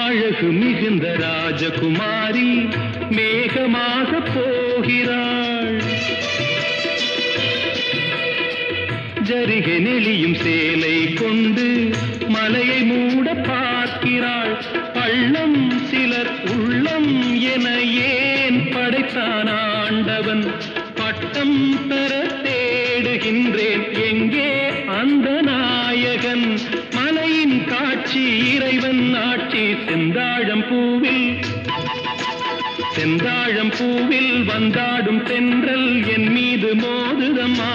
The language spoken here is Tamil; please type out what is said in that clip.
அழகு மிகுந்த ராஜகுமாரி மேகமாக போகிறாள். ஜரிகை நெளியும் சேலை கொண்டு மலையை மூட பார்க்கிறாள். பள்ளம் சிலர் உள்ளம் என ஏன் படைத்தான் ஆண்டவன்? பட்டம் பெற தேடுகின்றேன், எங்கே அந்த நாயகன்? மலையின் காட்சி இறைவன் ஆட்சி. செந்தாழம் பூவில் வந்தாடும் தென்றல் என் மீது மோதுதம்மா.